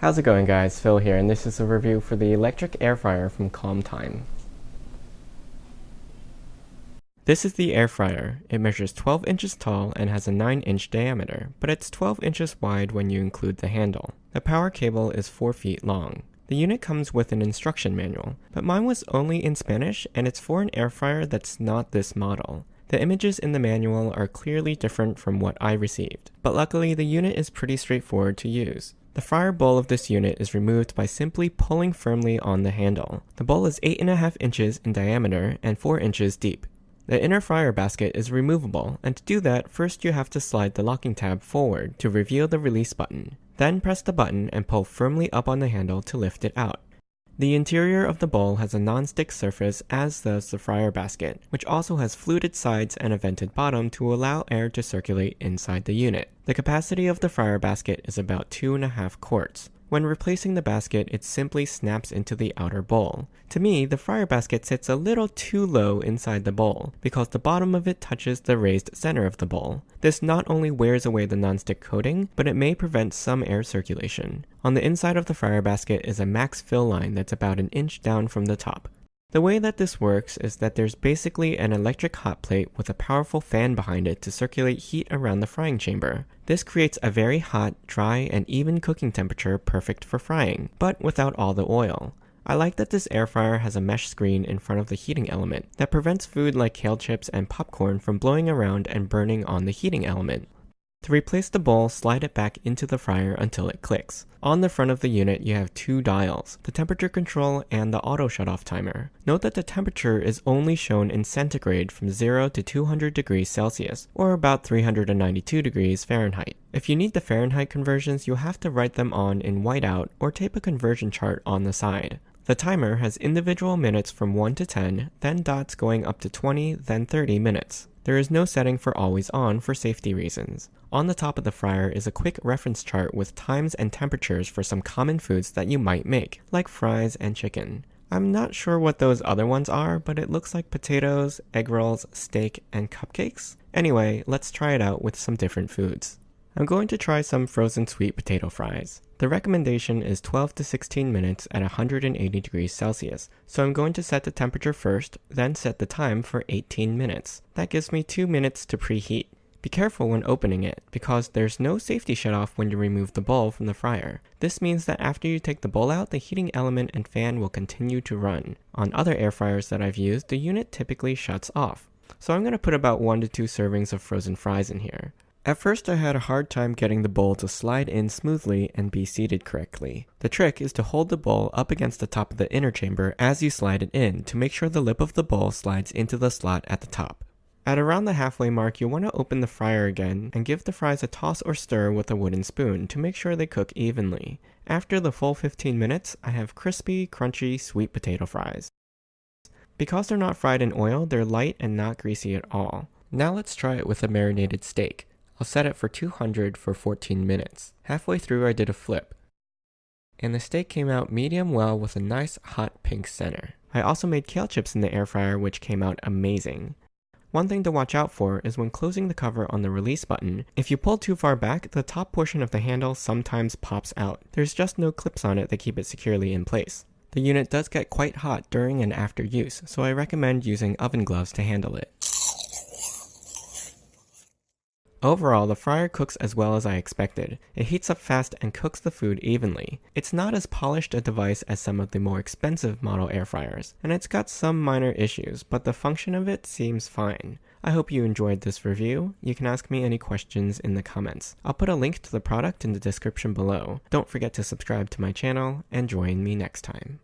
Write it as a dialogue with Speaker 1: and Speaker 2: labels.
Speaker 1: How's it going, guys? Phil here, and this is a review for the electric air fryer from CalmTime. This is the air fryer. It measures 12 inches tall and has a 9-inch diameter, but it's 12 inches wide when you include the handle. The power cable is 4 feet long. The unit comes with an instruction manual, but mine was only in Spanish, and it's for an air fryer that's not this model. The images in the manual are clearly different from what I received, but luckily the unit is pretty straightforward to use. The fryer bowl of this unit is removed by simply pulling firmly on the handle. The bowl is 8.5 inches in diameter and 4 inches deep. The inner fryer basket is removable, and to do that, first you have to slide the locking tab forward to reveal the release button. Then press the button and pull firmly up on the handle to lift it out. The interior of the bowl has a non-stick surface, as does the fryer basket, which also has fluted sides and a vented bottom to allow air to circulate inside the unit. The capacity of the fryer basket is about 2.5 quarts. When replacing the basket, it simply snaps into the outer bowl. To me, the fryer basket sits a little too low inside the bowl, because the bottom of it touches the raised center of the bowl. This not only wears away the nonstick coating, but it may prevent some air circulation. On the inside of the fryer basket is a max fill line that's about an inch down from the top. The way that this works is that there's basically an electric hot plate with a powerful fan behind it to circulate heat around the frying chamber. This creates a very hot, dry, and even cooking temperature perfect for frying, but without all the oil. I like that this air fryer has a mesh screen in front of the heating element that prevents food like kale chips and popcorn from blowing around and burning on the heating element. To replace the bowl, slide it back into the fryer until it clicks. On the front of the unit, you have 2 dials, the temperature control and the auto shutoff timer. Note that the temperature is only shown in centigrade from 0 to 200 degrees Celsius, or about 392 degrees Fahrenheit. If you need the Fahrenheit conversions, you'll have to write them on in whiteout or tape a conversion chart on the side. The timer has individual minutes from 1 to 10, then dots going up to 20, then 30 minutes. There is no setting for always on for safety reasons. On the top of the fryer is a quick reference chart with times and temperatures for some common foods that you might make, like fries and chicken. I'm not sure what those other ones are, but it looks like potatoes, egg rolls, steak, and cupcakes. Anyway, let's try it out with some different foods. I'm going to try some frozen sweet potato fries. The recommendation is 12 to 16 minutes at 180 degrees Celsius, so I'm going to set the temperature first, then set the time for 18 minutes. That gives me 2 minutes to preheat. Be careful when opening it, because there's no safety shutoff when you remove the bowl from the fryer. This means that after you take the bowl out, the heating element and fan will continue to run. On other air fryers that I've used, the unit typically shuts off. So I'm going to put about 1 to 2 servings of frozen fries in here. At first I had a hard time getting the bowl to slide in smoothly and be seated correctly. The trick is to hold the bowl up against the top of the inner chamber as you slide it in to make sure the lip of the bowl slides into the slot at the top. At around the halfway mark, you'll want to open the fryer again and give the fries a toss or stir with a wooden spoon to make sure they cook evenly. After the full 15 minutes, I have crispy, crunchy, sweet potato fries. Because they're not fried in oil, they're light and not greasy at all. Now let's try it with a marinated steak. I'll set it for 200 for 14 minutes. Halfway through I did a flip, and the steak came out medium well with a nice hot pink center. I also made kale chips in the air fryer, which came out amazing. One thing to watch out for is when closing the cover on the release button, if you pull too far back, the top portion of the handle sometimes pops out. There's just no clips on it that keep it securely in place. The unit does get quite hot during and after use, so I recommend using oven gloves to handle it. Overall, the fryer cooks as well as I expected. It heats up fast and cooks the food evenly. It's not as polished a device as some of the more expensive model air fryers, and it's got some minor issues, but the function of it seems fine. I hope you enjoyed this review. You can ask me any questions in the comments. I'll put a link to the product in the description below. Don't forget to subscribe to my channel, and join me next time.